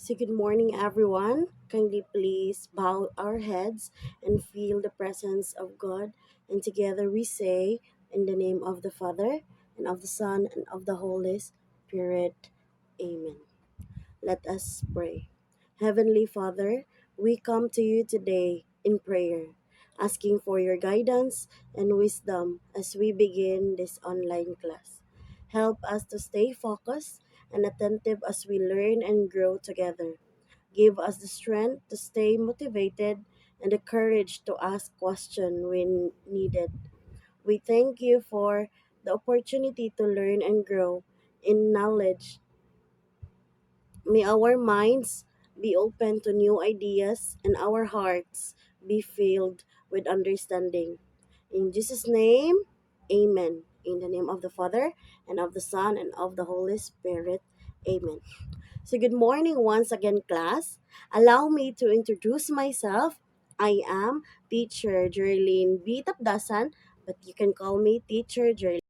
So, good morning, everyone. Kindly please bow our heads and feel the presence of God. And together we say, in the name of the Father, and of the Son, and of the Holy Spirit. Amen. Let us pray. Heavenly Father, we come to you today in prayer, asking for your guidance and wisdom as we begin this online class. Help us to stay focused and attentive as we learn and grow together. Give us the strength to stay motivated and the courage to ask questions when needed. We thank you for the opportunity to learn and grow in knowledge. May our minds be open to new ideas and our hearts be filled with understanding. In Jesus' name, amen. In the name of the Father, and of the Son, and of the Holy Spirit, amen. So, good morning once again, class. Allow me to introduce myself. I am Teacher Jerlyn B. Tapdasan, but you can call me Teacher Jerlyn.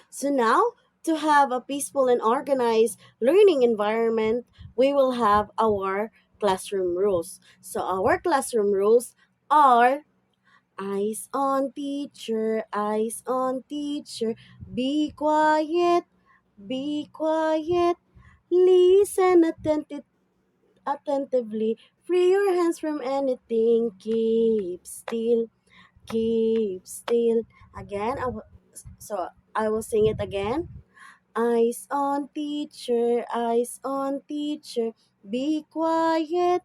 So now, to have a peaceful and organized learning environment, we will have our classroom rules. So our classroom rules are eyes on teacher, be quiet, listen attentively, free your hands from anything, keep still. Again, so I will sing it again. Eyes on teacher, be quiet,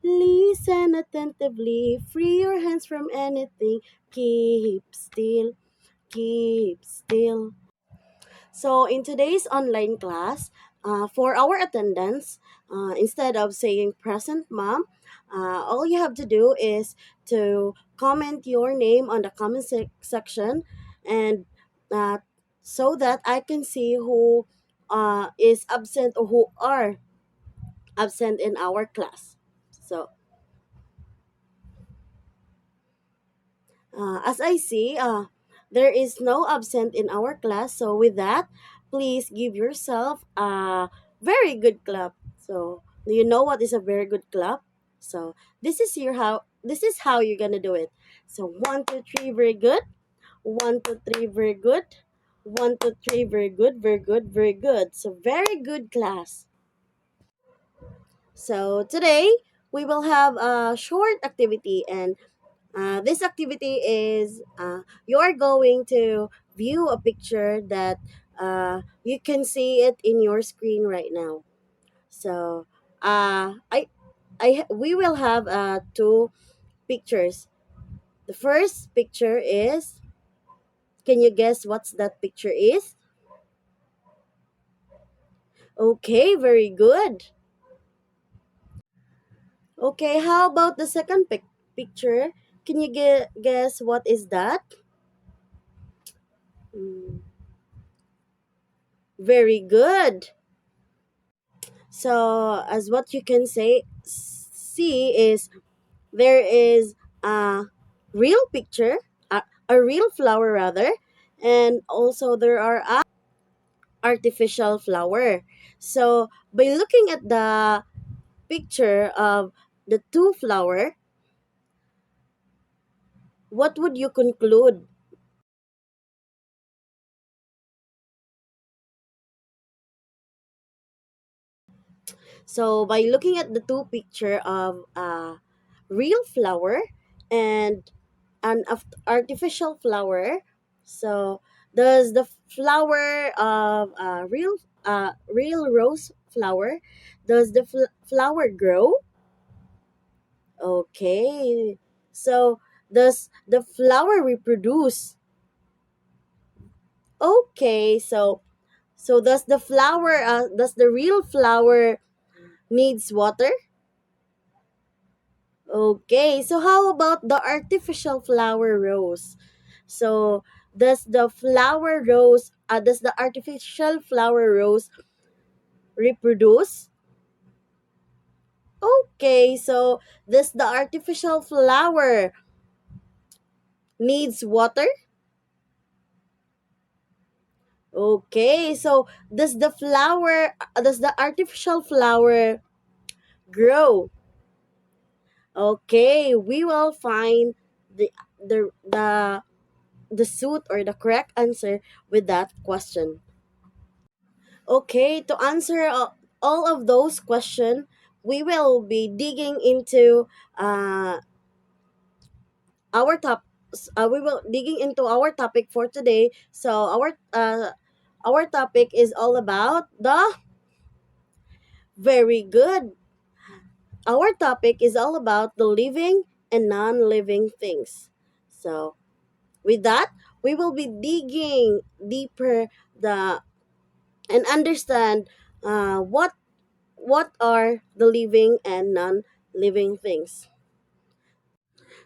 listen attentively, free your hands from anything, keep still. So, in today's online class, for our attendance, instead of saying present mom, all you have to do is to comment your name on the comment section and uh, so that I can see who is absent or who are absent in our class. So, as I see, there is no absent in our class. So with that, please give yourself a very good clap. So do you know what is a very good clap? So this is how you're gonna do it. So 1, 2, 3, very good. 1, 2, 3, very good. 1, 2, 3, very good, very good, very good. So very good class. So today we will have a short activity and this activity is you're going to view a picture that you can see it in your screen right now. So we will have two pictures. The first picture is, can you guess what's that picture is? Okay, very good. Okay, how about the second picture? Can you guess what is that? Mm, very good. So, as what you can see is there is a real picture, a real flower rather, and also there are artificial flower. So, by looking at the picture of the two flower, what would you conclude? So, by looking at the two picture of a real flower and an artificial flower. So, does the flower of real rose flower, does the flower grow? Okay. So, does the flower reproduce? Okay. So does the real flower needs water? Okay. So how about the artificial flower rose? So does the artificial flower rose reproduce? Okay, so does the artificial flower needs water? Okay, so does the artificial flower grow? Okay, we will find the the suit or the correct answer with that question. Okay, to answer all of those questions, we will be digging into uh, our top. We will digging into our topic for today. So our topic is all about the very good. Our topic is all about the living and non-living things. So with that, we will be digging deeper the and understand what are the living and non-living things.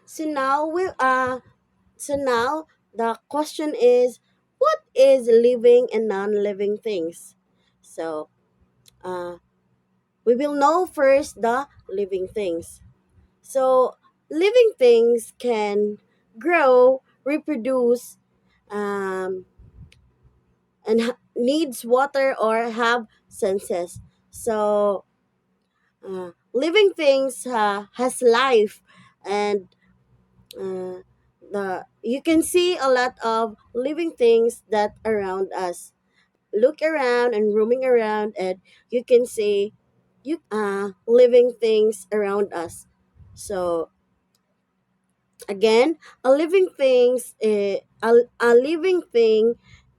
So now the question is, what is living and non-living things? So uh, we will know first the living things. So living things can grow, reproduce, um, and needs water or have senses. So living things has life, and uh, the you can see a lot of living things that around us. Look around and roaming around, and you can see living things around us. So again, a living thing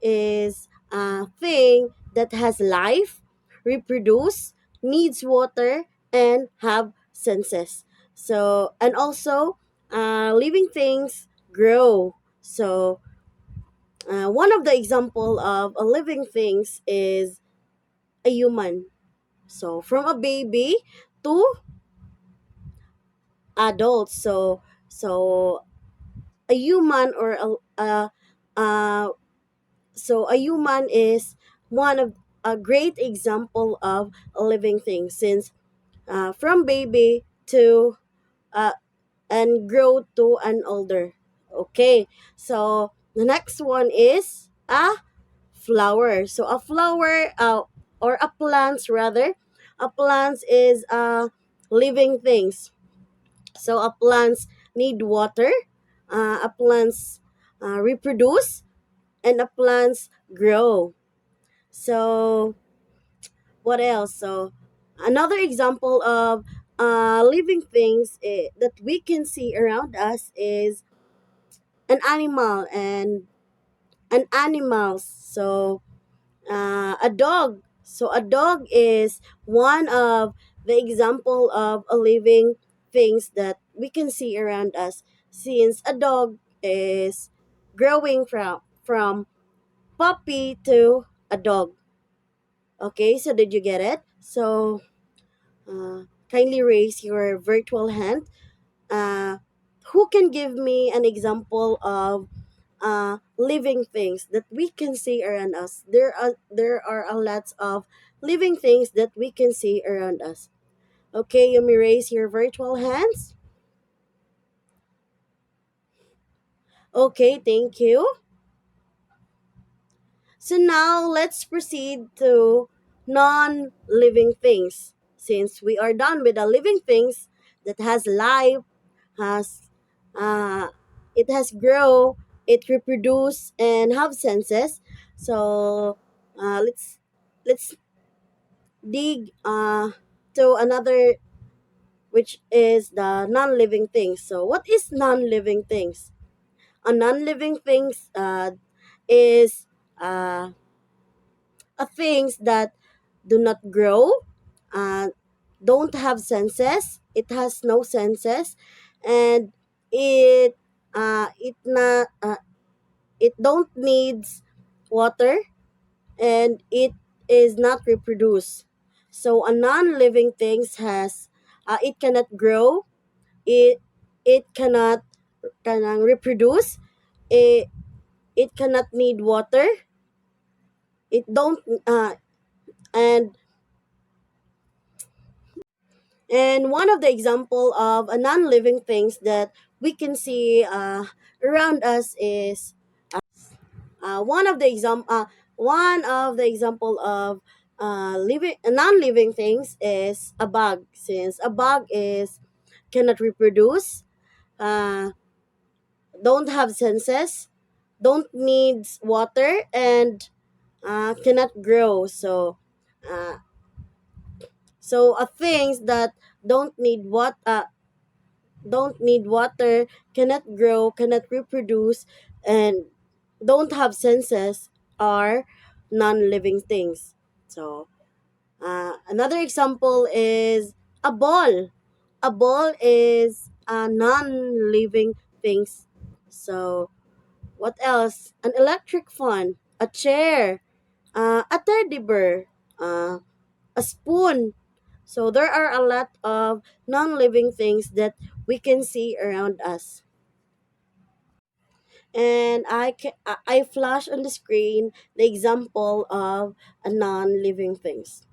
is a thing that has life, reproduce, needs water, and have senses. So and also living things grow. So one of the example of a living things is a human. So from a baby to adults. So a human or uh, a human is one of a great example of a living thing, since from baby to uh, and grow to an older. Okay, so the next one is a flower. So a flower or a plants rather, a plants is living things. So a plants need water, a plants reproduce, and the plants grow. So what else? So another example of living things that we can see around us is an animal and an animals. So a dog. So a dog is one of the example of a living things that we can see around us, since a dog is growing from puppy to a dog. Okay, so did you get it? So kindly raise your virtual hand. Uh, who can give me an example of living things that we can see around us? There are a lot of living things that we can see around us. Okay, you may raise your virtual hands. Okay, thank you. So now let's proceed to non-living things. Since we are done with the living things that has life, has uh, it has grow, it reproduce and have senses. So let's dig to another, which is the non-living things. So what is non-living things? A non-living things is uh, a things that do not grow, uh, don't have senses. It has no senses, and it it not it don't needs water, and it is not reproduced. So a non-living things has it cannot grow, it it cannot reproduce, it it cannot need water, it don't and one of the example of a non-living things that we can see around us is one of the one of the example of living non-living things is a bug, since a bug is cannot reproduce, uh, don't have senses, don't needs water, and cannot grow. Uh, things that don't need what don't need water, cannot grow, cannot reproduce, and don't have senses are non-living things. So another example is a ball. A ball is a non-living things. So what else? An electric fan, a chair, a teddy bear, uh, a spoon. So there are a lot of non-living things that we can see around us. And I flash on the screen the example of a non-living things.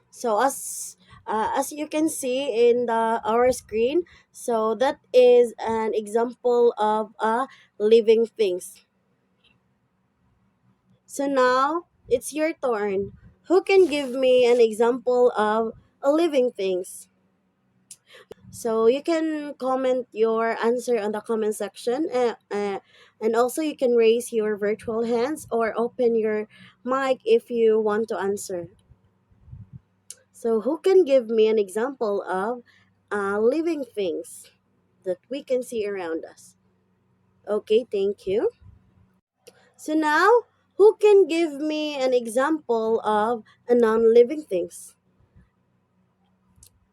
So as you can see in the our screen, so that is an example of a living things. So now it's your turn. Who can give me an example of a living things? So you can comment your answer on the comment section, and also you can raise your virtual hands or open your mic if you want to answer. So who can give me an example of living things that we can see around us? Okay, thank you. So now, who can give me an example of a non-living things?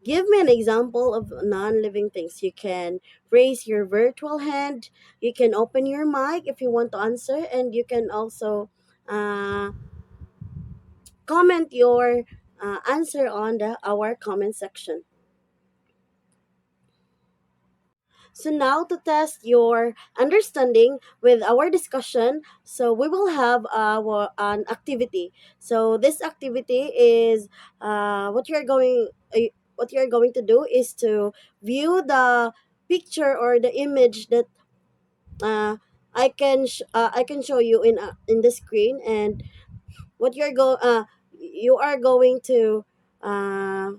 Give me an example of non-living things. You can raise your virtual hand. You can open your mic if you want to answer, and you can also uh, comment your answer on our comment section. So now to test your understanding with our discussion, so we will have an activity. So this activity is what you are going to do is to view the picture or the image that uh, I can show you in the screen, and what you are going to uh,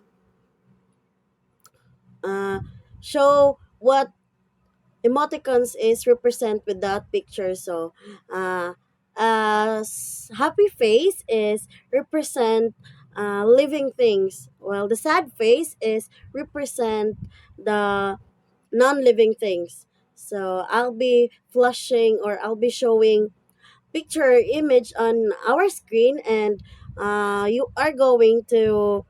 uh, show what emoticons is represent with that picture. So happy face is represent living things, while the sad face is represent the non-living things. So I'll be flashing, or I'll be showing picture image on our screen, and you are going to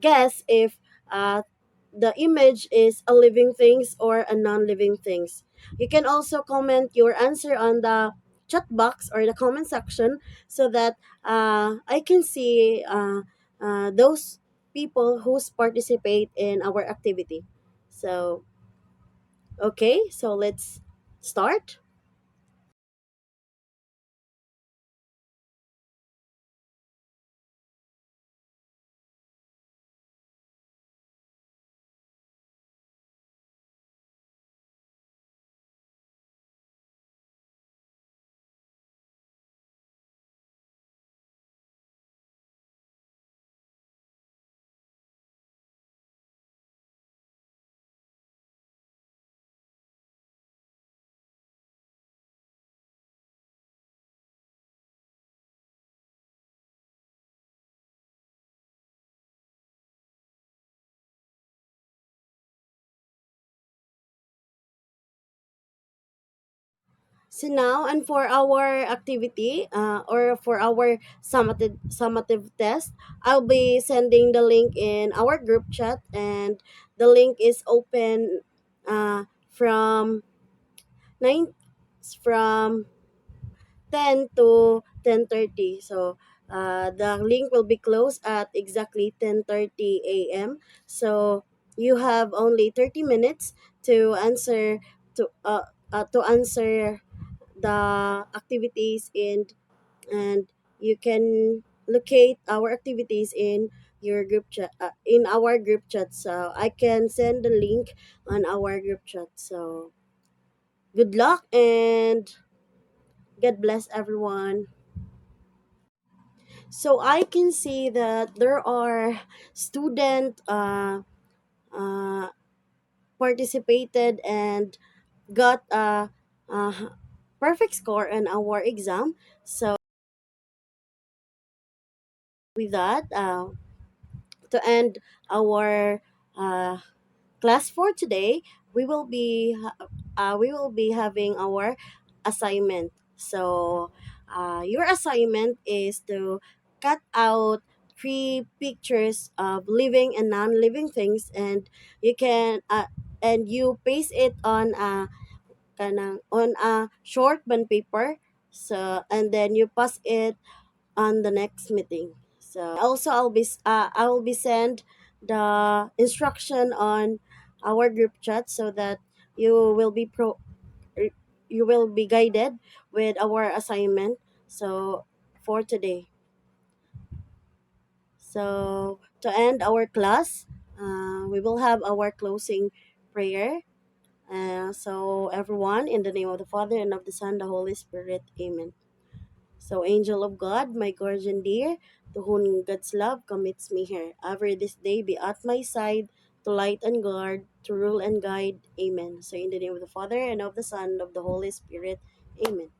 guess if uh, the image is a living things or a non-living things. You can also comment your answer on the chat box or the comment section, so that I can see those people who participate in our activity. So okay, so let's start. So now, and for our activity, or for our summative test, I'll be sending the link in our group chat, and the link is open from 9 from 10 to 10:30. So the link will be closed at exactly 10:30 a.m. So you have only 30 minutes to answer to answer the activities, and you can locate our activities in your group chat, in our group chat. So I can send the link on our group chat. So good luck, and God bless everyone. So I can see that there are student uh, participated and got a perfect score in our exam. So with that, to end our uh, class for today, we will be having our assignment. So your assignment is to cut out three pictures of living and non-living things, and you can and you paste it on a on a short bond paper. So and then you pass it on the next meeting. So also I will be send the instruction on our group chat so that you will be you will be guided with our assignment. So for today. So to end our class, we will have our closing prayer. So everyone, in the name of the Father and of the Son, the Holy Spirit, Amen. So, angel of God, my guardian dear, to whom God's love commits me here, ever this day be at my side, to light and guard, to rule and guide. Amen. So, in the name of the Father, and of the Son, and of the Holy Spirit. Amen.